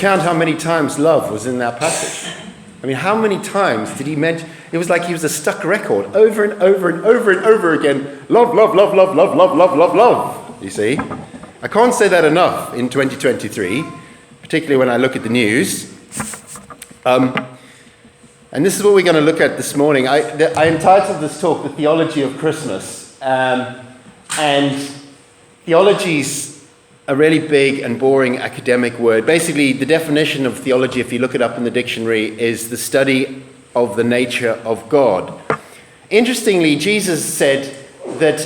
count how many times love was in that passage. I mean, how many times did he mention? It was like he was a stuck record, over and over and over and over again. Love, love, love, love, love, love, love, love, love. You see? I can't say that enough in 2023, particularly when I look at the news. And this is what we're going to look at this morning. I entitled this talk, The Theology of Christmas. And theology's a really big and boring academic word. Basically, the definition of theology, if you look it up in the dictionary, is the study of the nature of God. Interestingly, Jesus said that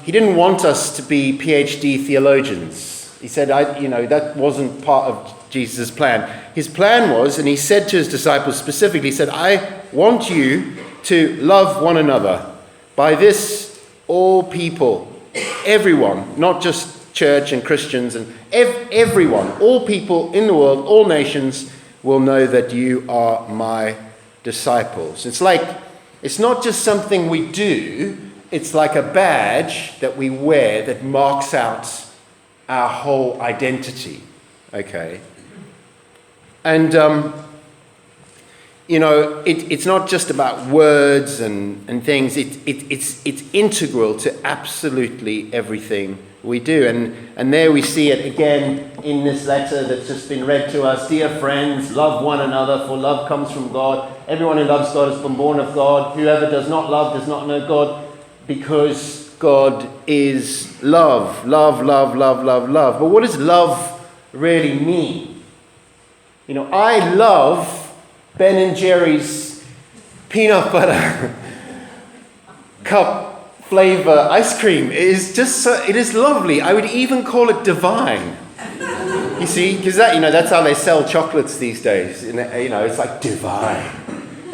he didn't want us to be PhD theologians. He said, that wasn't part of Jesus' plan. His plan was, and he said to his disciples specifically, he said, I want you to love one another. By this, all people, everyone, not just church and Christians and everyone, all people in the world, all nations will know that you are my disciples. It's not just something we do, it's like a badge that we wear that marks out our whole identity. Okay? And, it's not just about words and things, it's integral to absolutely everything we do. And there we see it again in this letter that's just been read to us. Dear friends, love one another, for love comes from God. Everyone who loves God has been born of God. Whoever does not love does not know God, because God is love. Love, love, love, love, love. But what does love really mean? I love Ben and Jerry's peanut butter cup flavor ice cream. It is lovely. I would even call it divine. You see, because that's how they sell chocolates these days. It's like divine.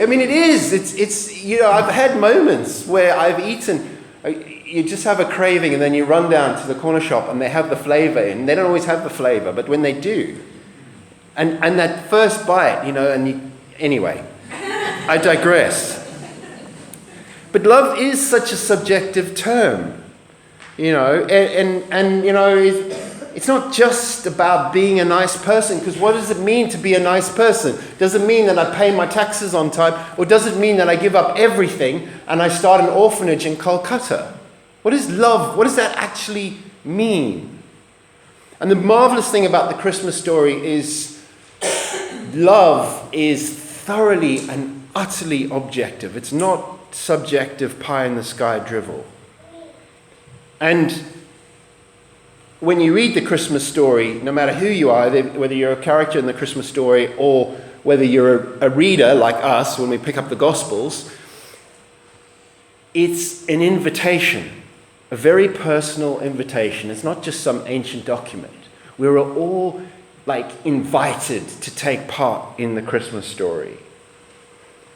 I mean, it is. It's I've had moments where I've eaten. You just have a craving, and then you run down to the corner shop, and they have the flavor in. They don't always have the flavor, but when they do, and that first bite, anyway, I digress. But love is such a subjective term, it's not just about being a nice person, because what does it mean to be a nice person? Does it mean that I pay my taxes on time, or does it mean that I give up everything and I start an orphanage in Calcutta? What is love? What does that actually mean? And the marvelous thing about the Christmas story is love is thoroughly and utterly objective. It's not subjective pie-in-the-sky drivel. And when you read the Christmas story, no matter who you are, whether you're a character in the Christmas story or whether you're a reader like us when we pick up the Gospels, it's an invitation, a very personal invitation. It's not just some ancient document. We're all invited to take part in the Christmas story.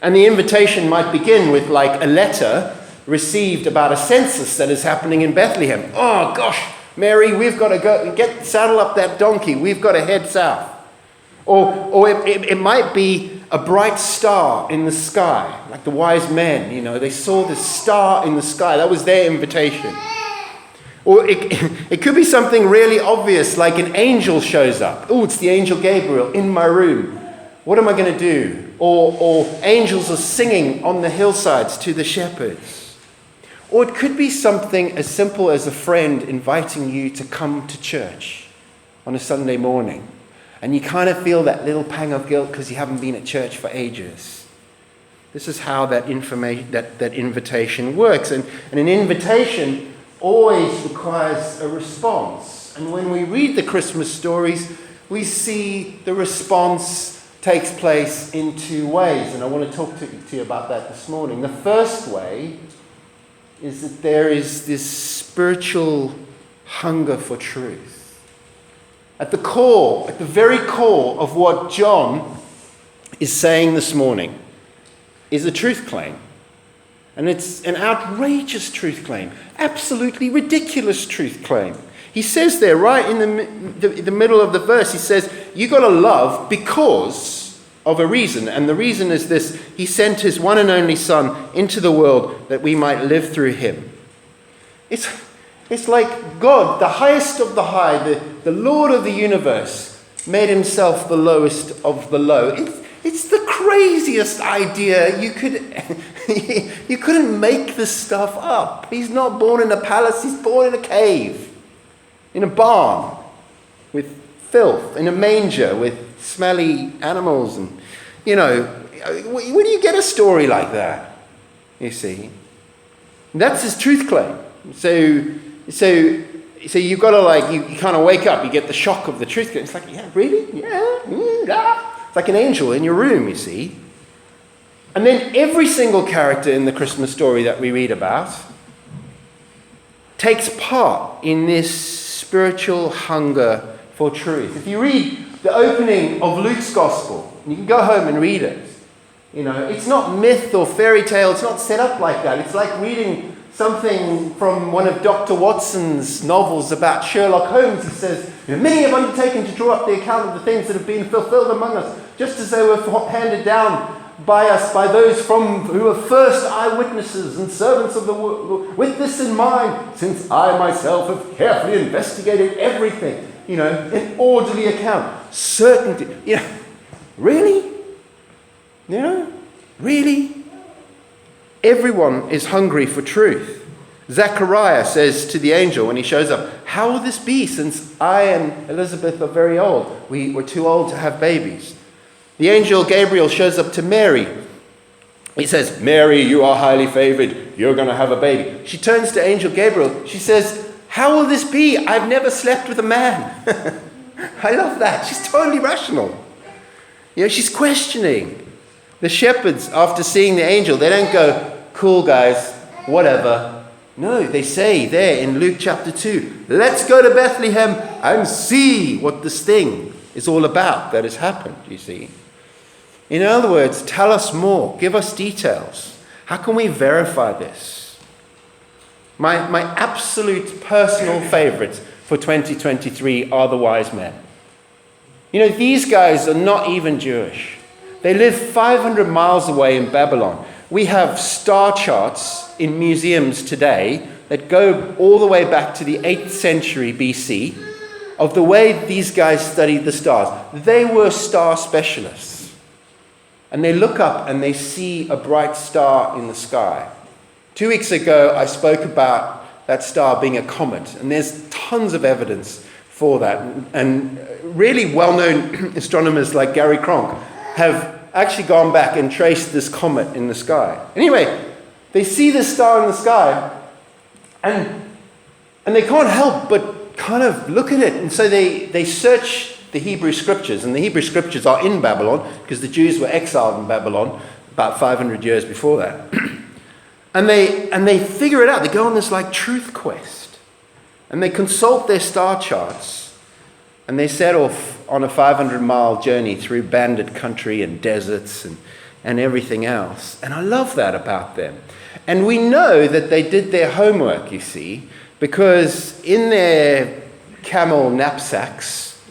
And the invitation might begin with a letter received about a census that is happening in Bethlehem. Oh gosh, Mary, we've got to go saddle up that donkey. We've got to head south. Or it might be a bright star in the sky, like the wise men. They saw this star in the sky. That was their invitation. Or it could be something really obvious, like an angel shows up. Oh, it's the angel Gabriel in my room. What am I going to do? Or angels are singing on the hillsides to the shepherds. Or it could be something as simple as a friend inviting you to come to church on a Sunday morning. And you kind of feel that little pang of guilt because you haven't been at church for ages. This is how that invitation works. And an invitation always requires a response. And when we read the Christmas stories, we see the response takes place in two ways. And I want to talk to you about that this morning. The first way is that there is this spiritual hunger for truth. At the very core of what John is saying this morning is a truth claim. And it's an outrageous truth claim, absolutely ridiculous truth claim. He says there, right in the middle of the verse, he says, you got to love because of a reason. And the reason is this: he sent his one and only Son into the world that we might live through him. It's like God, the highest of the high, the Lord of the universe, made himself the lowest of the low. It's the craziest idea you could. You couldn't make this stuff up. He's not born in a palace. He's born in a cave, in a barn, with filth, in a manger with smelly animals, and where do you get a story like that? You see, and that's his truth claim. So you've got to you kind of wake up. You get the shock of the truth claim. It's like, yeah, really, yeah. It's like an angel in your room, you see. And then every single character in the Christmas story that we read about takes part in this spiritual hunger for truth. If you read the opening of Luke's Gospel, you can go home and read it. It's not myth or fairy tale. It's not set up like that. It's like reading something from one of Dr. Watson's novels about Sherlock Holmes. He says, many have undertaken to draw up the account of the things that have been fulfilled among us, just as they were handed down by us, by those who were first eyewitnesses and servants of the word. With this in mind, since I myself have carefully investigated everything, an orderly account, certainty, really? Really? Everyone is hungry for truth. Zechariah says to the angel when he shows up, how will this be since I and Elizabeth are very old? We were too old to have babies. The angel Gabriel shows up to Mary. He says, Mary, you are highly favored. You're going to have a baby. She turns to angel Gabriel. She says, how will this be? I've never slept with a man. I love that. She's totally rational. She's questioning. The shepherds, after seeing the angel, they don't go, cool guys, whatever. No, they say there in Luke chapter 2, let's go to Bethlehem and see what this thing is all about that has happened, you see. In other words, tell us more. Give us details. How can we verify this? My absolute personal favorites for 2023 are the wise men. These guys are not even Jewish. They live 500 miles away in Babylon. We have star charts in museums today that go all the way back to the 8th century BC of the way these guys studied the stars. They were star specialists. And they look up and they see a bright star in the sky. 2 weeks ago, I spoke about that star being a comet. And there's tons of evidence for that. And really well-known astronomers like Gary Cronk have actually gone back and traced this comet in the sky. Anyway, they see this star in the sky, and they can't help but kind of look at it. And so they search the Hebrew scriptures, and the Hebrew scriptures are in Babylon because the Jews were exiled in Babylon about 500 years before that. and they figure it out. They go on this truth quest, and they consult their star charts, and they set off on a 500-mile journey through bandit country and deserts and everything else. And I love that about them. And we know that they did their homework, you see, because in their camel knapsacks,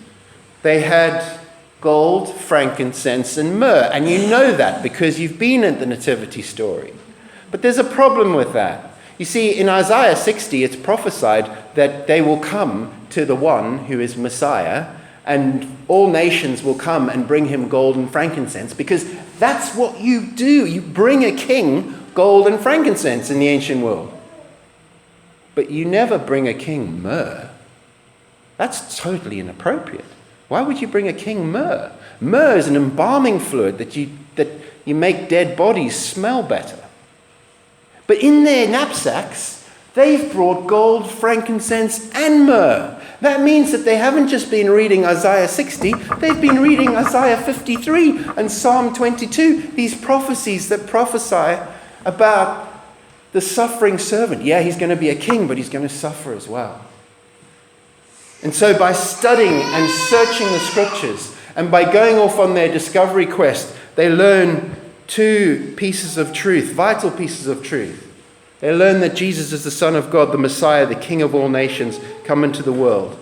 they had gold, frankincense, and myrrh. And you know that because you've been at the Nativity story. But there's a problem with that. You see, in Isaiah 60, it's prophesied that they will come to the one who is Messiah, and all nations will come and bring him gold and frankincense, because that's what you do. You bring a king gold and frankincense in the ancient world. But you never bring a king myrrh. That's totally inappropriate. Why would you bring a king myrrh? Myrrh is an embalming fluid that you make dead bodies smell better. But in their knapsacks, they've brought gold, frankincense, and myrrh. That means that they haven't just been reading Isaiah 60, they've been reading Isaiah 53 and Psalm 22, these prophecies that prophesy about the suffering servant. Yeah, he's going to be a king, but he's going to suffer as well. And so by studying and searching the scriptures, and by going off on their discovery quest, they learn two pieces of truth, vital pieces of truth. They learn that Jesus is the Son of God, the Messiah, the King of all nations, come into the world.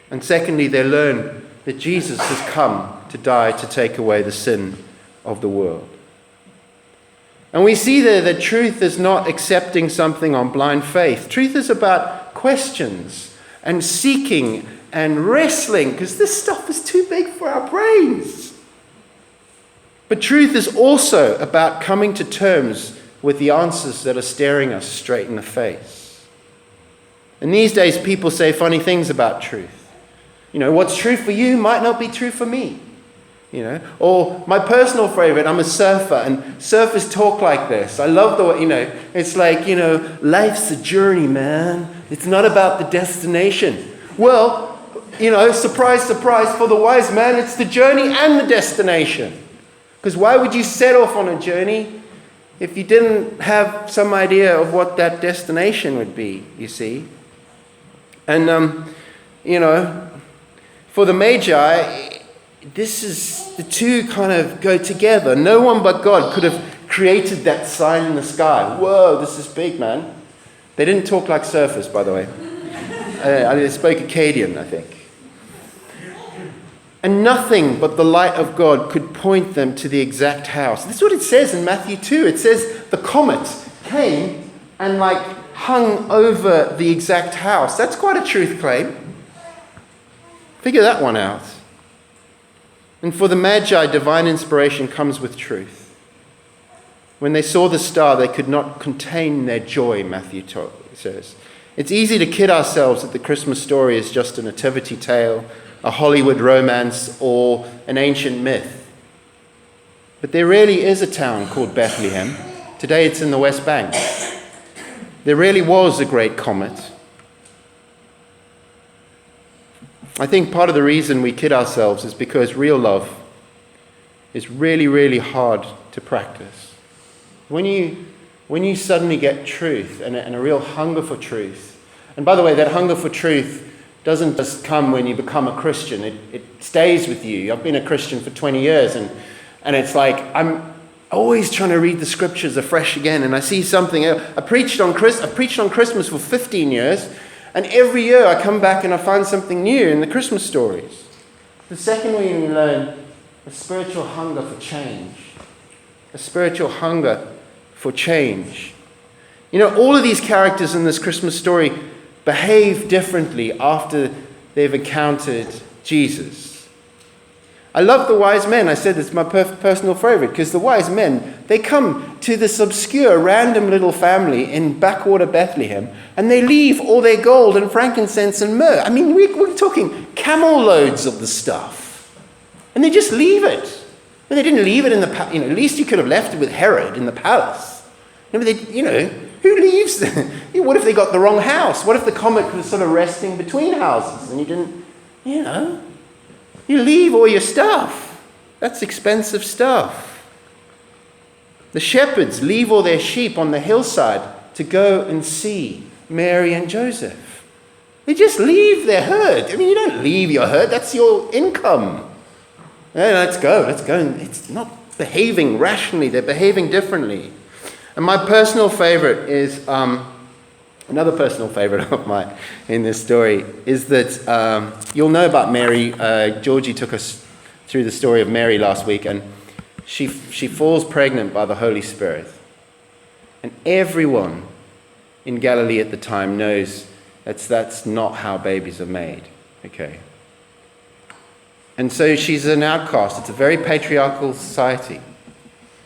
And secondly, they learn that Jesus has come to die to take away the sin of the world. And we see there that truth is not accepting something on blind faith. Truth is about questions and seeking and wrestling because this stuff is too big for our brains. But truth is also about coming to terms with the answers that are staring us straight in the face. And these days, people say funny things about truth. What's true for you might not be true for me. Or my personal favorite, I'm a surfer, and surfers talk like this. I love the way, it's like, life's a journey, man. It's not about the destination. Well, surprise, surprise, for the wise man, it's the journey and the destination. Because why would you set off on a journey if you didn't have some idea of what that destination would be, you see? And, for the Magi, the two kind of go together. No one but God could have created that sign in the sky. Whoa, this is big, man. They didn't talk like surfers, by the way. They spoke Akkadian, I think. And nothing but the light of God could point them to the exact house. This is what it says in Matthew 2. It says the comet came and hung over the exact house. That's quite a truth claim. Figure that one out. And for the Magi, divine inspiration comes with truth. When they saw the star, they could not contain their joy, Matthew says. It's easy to kid ourselves that the Christmas story is just a nativity tale, a Hollywood romance, or an ancient myth. But there really is a town called Bethlehem. Today it's in the West Bank. There really was a great comet. I think part of the reason we kid ourselves is because real love is really, really hard to practice. When you suddenly get truth and a real hunger for truth, and by the way, that hunger for truth doesn't just come when you become a Christian. It stays with you. I've been a Christian for 20 years, and it's like I'm always trying to read the scriptures afresh again, and I see something. I've preached on Christmas for 15 years, and every year I come back and I find something new in the Christmas stories. The second we learn a spiritual hunger for change. A spiritual hunger for change. All of these characters in this Christmas story behave differently after they've encountered Jesus. I love the wise men. I said it's my personal favorite because the wise men, they come to this obscure, random little family in backwater Bethlehem, and they leave all their gold and frankincense and myrrh. I mean, we're talking camel loads of the stuff. And they just leave it. And they didn't leave it in the palace. At least you could have left it with Herod in the palace. Who leaves? What if they got the wrong house? What if the comet was sort of resting between houses and you didn't, you leave all your stuff. That's expensive stuff. The shepherds leave all their sheep on the hillside to go and see Mary and Joseph. They just leave their herd. You don't leave your herd. That's your income. Let's go. And it's not behaving rationally. They're behaving differently. And my personal favorite is, another personal favorite of mine in this story is that you'll know about Mary. Georgie took us through the story of Mary last week, and she falls pregnant by the Holy Spirit. And everyone in Galilee at the time knows that's not how babies are made. Okay. And so she's an outcast. It's a very patriarchal society.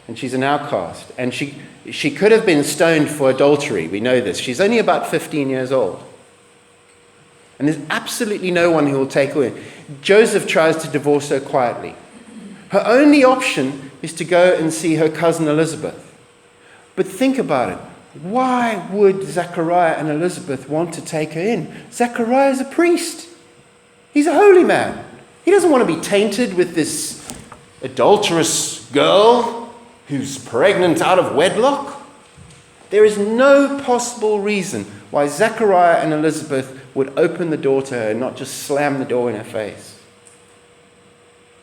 And she's an outcast. And she could have been stoned for adultery. We know this. She's only about 15 years old. And there's absolutely no one who will take her in. Joseph tries to divorce her quietly. Her only option is to go and see her cousin Elizabeth. But think about it. Why would Zechariah and Elizabeth want to take her in? Zechariah is a priest. He's a holy man. He doesn't want to be tainted with this adulterous girl who's pregnant out of wedlock. There is no possible reason why Zechariah and Elizabeth would open the door to her and not just slam the door in her face.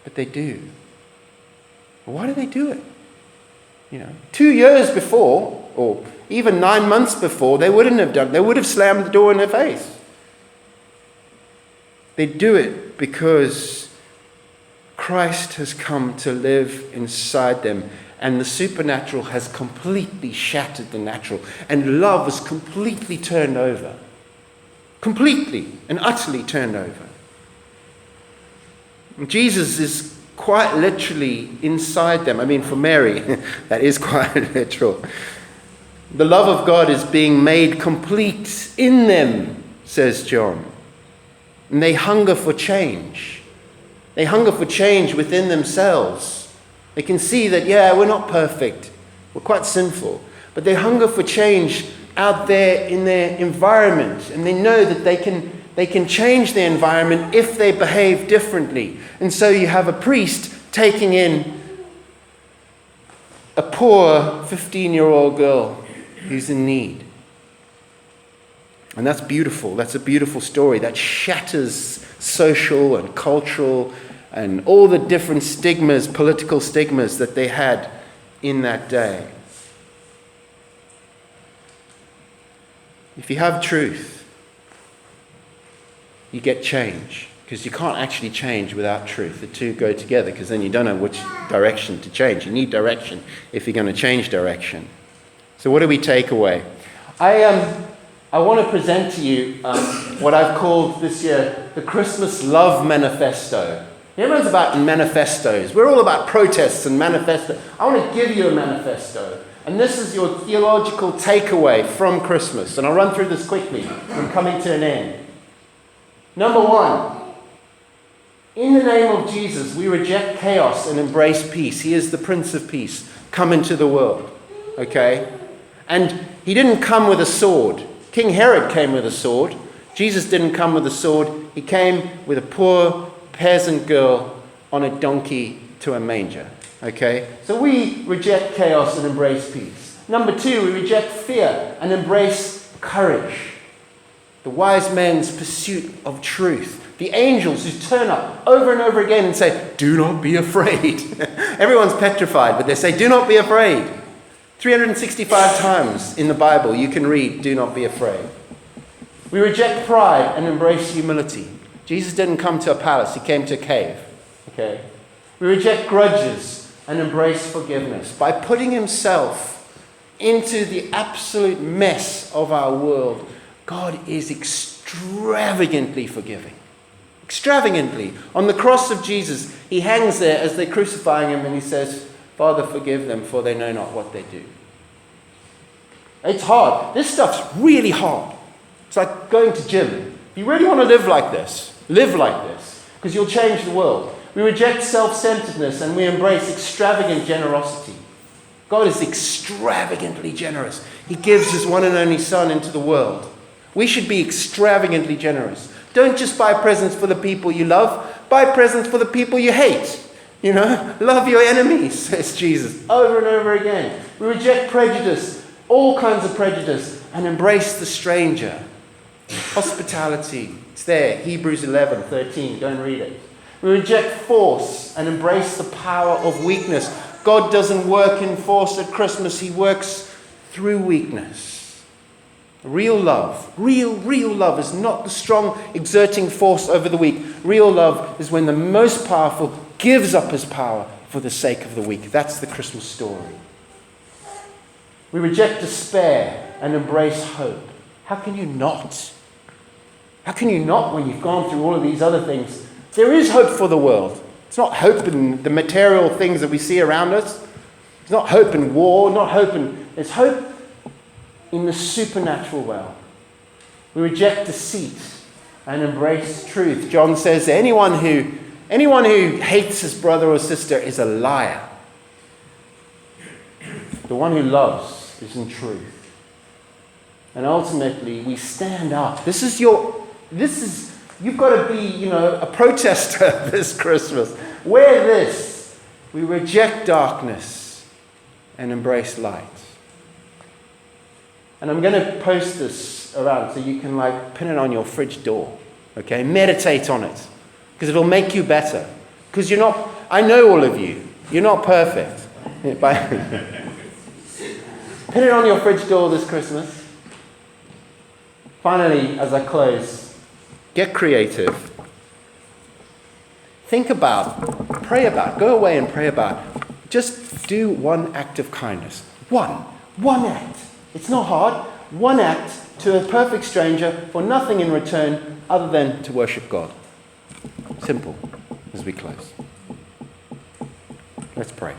But they do. Why do they do it? 2 years before, or even 9 months before, they wouldn't have done. They would have slammed the door in her face. They do it because Christ has come to live inside them, and the supernatural has completely shattered the natural, and love is completely turned over. Completely and utterly turned over. Jesus is quite literally inside them. I mean, for Mary, that is quite literal. The love of God is being made complete in them, says John. And they hunger for change. They hunger for change within themselves. They can see that, we're not perfect. We're quite sinful. But they hunger for change out there in their environment. And they know that they can change their environment if they behave differently. And so you have a priest taking in a poor 15-year-old girl who's in need. And that's beautiful. That's a beautiful story that shatters social and cultural and all the different stigmas, political stigmas that they had in that day. If you have truth, you get change. Because you can't actually change without truth. The two go together, because then you don't know which direction to change. You need direction if you're going to change direction. So what do we take away? I want to present to you what I've called this year the Christmas Love Manifesto. Everyone's about manifestos. We're all about protests and manifestos. I want to give you a manifesto. And this is your theological takeaway from Christmas. And I'll run through this quickly. I'm coming to an end. Number one, in the name of Jesus, we reject chaos and embrace peace. He is the Prince of Peace. Come into the world. Okay? And he didn't come with a sword. King Herod came with a sword. Jesus didn't come with a sword. He came with a poor peasant girl on a donkey to a manger. Okay? So we reject chaos and embrace peace. Number two, we reject fear and embrace courage. The wise men's pursuit of truth. The angels who turn up over and over again and say, do not be afraid. Everyone's petrified, but they say, do not be afraid. 365 times in the Bible you can read, do not be afraid. We reject pride and embrace humility. Jesus didn't come to a palace, he came to a cave. Okay? We reject grudges and embrace forgiveness. By putting himself into the absolute mess of our world, God is extravagantly forgiving. Extravagantly. On the cross of Jesus, he hangs there as they're crucifying him and he says, Father, forgive them, for they know not what they do. It's hard. This stuff's really hard. It's like going to gym. If you really want to live like this, because you'll change the world. We reject self-centeredness and we embrace extravagant generosity. God is extravagantly generous. He gives his one and only Son into the world. We should be extravagantly generous. Don't just buy presents for the people you love. Buy presents for the people you hate. You know, love your enemies, says Jesus, over and over again. We reject prejudice, all kinds of prejudice, and embrace the stranger. Hospitality, it's there, Hebrews 11:13, go and read it. We reject force and embrace the power of weakness. God doesn't work in force at Christmas, he works through weakness. Real love is not the strong exerting force over the weak. Real love is when the most powerful gives up his power for the sake of the weak. That's the Christmas story. We reject despair and embrace hope. How can you not? How can you not when you've gone through all of these other things? There is hope for the world. It's not hope in the material things that we see around us. It's not hope in war, it's hope in the supernatural realm. We reject deceit and embrace truth. John says anyone who hates his brother or sister is a liar. The one who loves is in truth. And ultimately, we stand up. You've got to be, a protester this Christmas. Wear this. We reject darkness and embrace light. And I'm going to post this around so you can pin it on your fridge door. Okay? Meditate on it. Because it'll make you better. Because I know all of you. You're not perfect. Pin it on your fridge door this Christmas. Finally, as I close, get creative. Think about, pray about, go away and pray about. Just do one act of kindness. One act. It's not hard. One act to a perfect stranger for nothing in return other than to worship God. Simple. as we close. Let's pray.